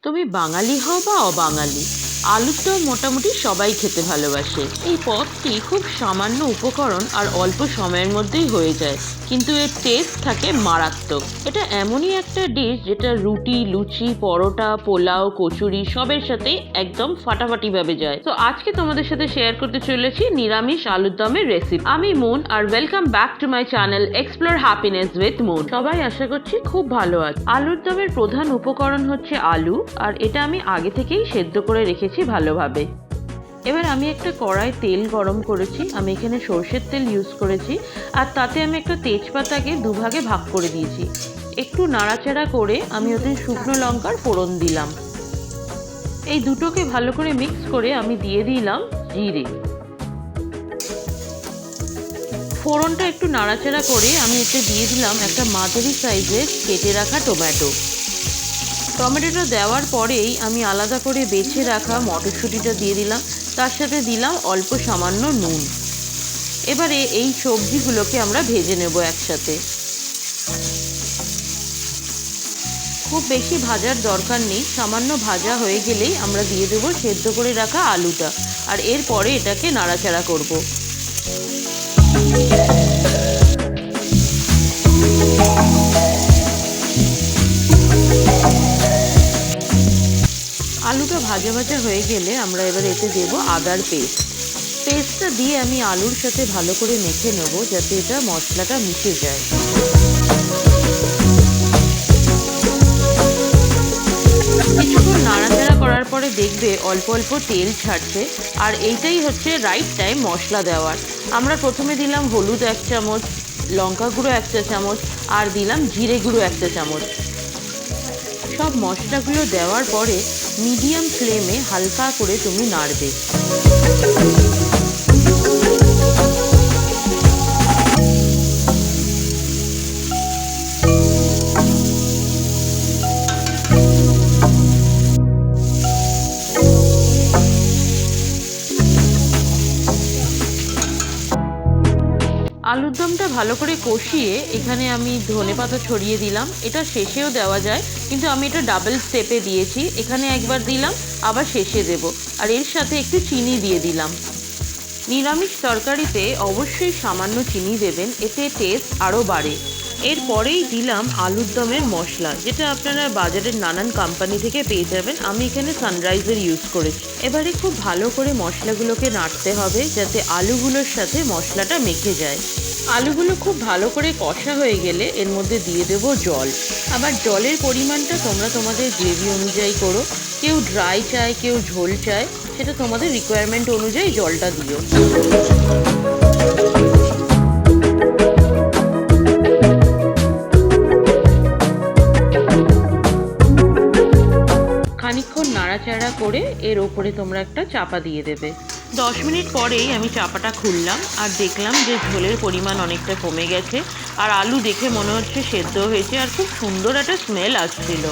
তুমি বাঙালি হও বা অবাঙালি, আলুর দম মোটামুটি সবাই খেতে ভালোবাসে। এই পদটি খুব সামান্য উপকরণ আর অল্প সময়ের মধ্যেই হয়ে যায়, কিন্তু এর টেস্ট থাকে মারাত্মক। এটা এমনই একটা ডিশ যেটা রুটি, লুচি, পরোটা, পোলাও, কচুরি সবের সাথে একদম ফাটাফাটি ভাবে যায়। তো আজকে তোমাদের সাথে শেয়ার করতে চলেছি নিরামিষ আলুর দমের রেসিপি। আমি মুন, আর welcome back to my channel explore happiness with Moon. সবাই আশা করছি খুব ভালো আছে। আলুর দমের প্রধান উপকরণ হচ্ছে আলু, আর এটা আমি আগে থেকেই সেদ্ধ করে রেখেছি ভালোভাবে। এবার আমি একটা কড়াই তেল গরম করেছি। আমি এখানে সর্ষের তেল ইউজ করেছি, আর তাতে আমি একটা তেজপাতাকে দুভাগে ভাগ করে দিয়েছি। একটু নাড়াচাড়া করে আমি ওতে শুকনো লঙ্কার ফোড়ন দিলাম। এই দুটোকে ভালো করে মিক্স করে আমি দিয়ে দিলাম জিরে। ফোড়নটা একটু নাড়াচাড়া করে আমি এতে দিয়ে দিলাম একটা মাঝারি সাইজের কেটে রাখা টমেটো। টমেটোটা দেওয়ার পরেই আমি আলাদা করে বেছে রাখা মটরশুঁটিটা দিয়ে দিলাম, তার সাথে দিলাম অল্প সামান্য নুন। এবারে এই সবজিগুলোকে আমরা ভেজে নেব একসাথে। খুব বেশি ভাজার দরকার নেই, সামান্য ভাজা হয়ে গেলেই আমরা দিয়ে দেবো সেদ্ধ করে রাখা আলুটা, আর এরপরে এটাকে নাড়াচাড়া করব। আলুটা ভাজা ভাজা হয়ে গেলে আমরা এবার এতে দেবো আদার পেস্টটা দিয়ে আমি আলুর সাথে ভালো করে মেখে নেব, যাতে এটা মশলাটা মিশে যায়। কিছুক্ষণ নাড়াচাড়া করার পরে দেখবে অল্প অল্প তেল ছাড়ছে, আর এইটাই হচ্ছে রাইট টাইম মশলা দেওয়ার। আমরা প্রথমে দিলাম হলুদ 1 চামচ, লঙ্কা গুঁড়ো 1 চা চামচ, আর দিলাম জিরে গুঁড়ো 1 চা চামচ। সব মশলাগুলো দেওয়ার পরে মিডিয়াম ফ্লেমে হালকা করে তুমি নাড়বে। আলুর দমটা ভালো করে কষিয়ে এখানে আমি ধনেপাতা ছড়িয়ে দিলাম। এটা শেষেও দেওয়া যায়, কিন্তু আমি এটা ডাবল স্টেপে দিয়েছি। এখানে একবার দিলাম, আবার শেষে দেব, আর এর সাথে একটু চিনি দিয়ে দিলাম। নিরামিষ তরকারিতে অবশ্যই সামান্য চিনি দেবেন, এতে টেস্ট আরও বাড়ে। এরপরেই দিলাম আলুর দমের মশলা, যেটা আপনারা বাজারের নানান কোম্পানি থেকে পেয়ে যাবেন। আমি এখানে সানরাইজের ইউজ করেছি। এবারে খুব ভালো করে মশলাগুলোকে নাড়তে হবে, যাতে আলুগুলোর সাথে মশলাটা মেখে যায়। আলুগুলো খুব ভালো করে কষা হয়ে গেলে এর মধ্যে দিয়ে দেব জল। আবার জলের পরিমাণটা তোমরা তোমাদের গ্রেভি অনুযায়ী করো। কেউ ড্রাই চায়, কেউ ঝোল চায়, সেটা তোমাদের রিকোয়ারমেন্ট অনুযায়ী জলটা দিও। খানিকক্ষণ নাড়াচাড়া করে এর ওপরে তোমরা একটা চাপা দিয়ে দেবে। 10 মিনিট পরেই আমি চাপাটা খুললাম, আর দেখলাম যে ঝোলের পরিমাণ অনেকটা কমে গেছে, আর আলু দেখে মনে হচ্ছে সেদ্ধ হয়েছে, আর খুব সুন্দর একটা স্মেল আসছিল।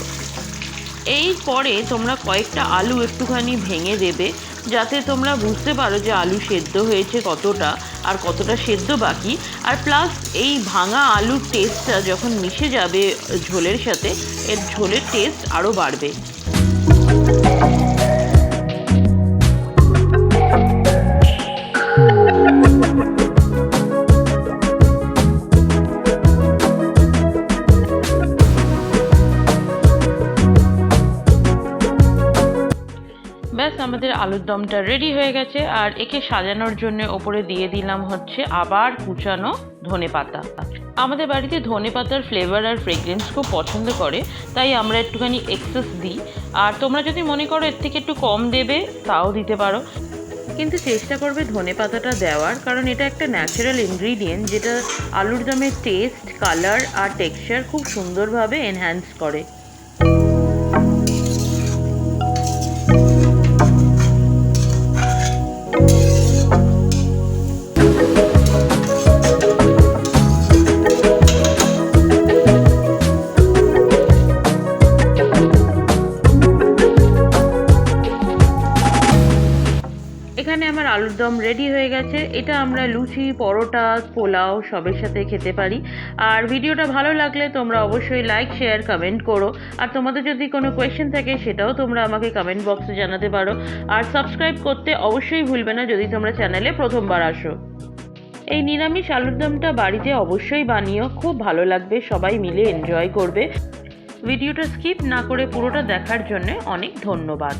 পরে তোমরা কয়েকটা আলু একটুখানি ভেঙে দেবে, যাতে তোমরা বুঝতে পারো যে আলু সেদ্ধ হয়েছে কতটা, আর কতটা সেদ্ধ বাকি। আর প্লাস এই ভাঙা আলুর টেস্টটা যখন মিশে যাবে ঝোলের সাথে, এর ঝোলের টেস্ট আরও বাড়বে। ব্যাস, আমাদের আলুর দমটা রেডি হয়ে গেছে। আর একে সাজানোর জন্য ওপরে দিয়ে দিলাম হচ্ছে আবার কুচানো ধনেপাতা। আমাদের বাড়িতে ধনেপাতার ফ্লেভার আর ফ্রেগরেন্স খুব পছন্দ করে, তাই আমরা একটুখানি এক্সেস দিই। আর তোমরা যদি মনে করো এর থেকে একটু কম দেবে, তাও দিতে পারো, কিন্তু চেষ্টা করবে ধনেপাতাটা দেওয়ার, কারণ এটা একটা ন্যাচারাল ইনগ্রিডিয়েন্ট, যেটা আলুর দমের টেস্ট, কালার আর টেক্সচার খুব সুন্দরভাবে এনহ্যান্স করে। এখানে আমার আলুর দম রেডি হয়ে গেছে। এটা আমরা লুচি, পরোটা, পোলাও সবের সাথে খেতে পারি। আর ভিডিওটা ভালো লাগলে তোমরা অবশ্যই লাইক, শেয়ার, কমেন্ট করো। আর তোমাদের যদি কোনো কোয়েশ্চেন থাকে সেটাও তোমরা আমাকে কমেন্ট বক্সে জানাতে পারো। আর সাবস্ক্রাইব করতে অবশ্যই ভুলবে না যদি তোমরা চ্যানেলে প্রথমবার আসো। এই নিরামিষ আলুর দমটা বাড়িতে অবশ্যই বানিও, খুব ভালো লাগবে, সবাই মিলে এনজয় করবে। ভিডিওটা স্কিপ না করে পুরোটা দেখার জন্য অনেক ধন্যবাদ।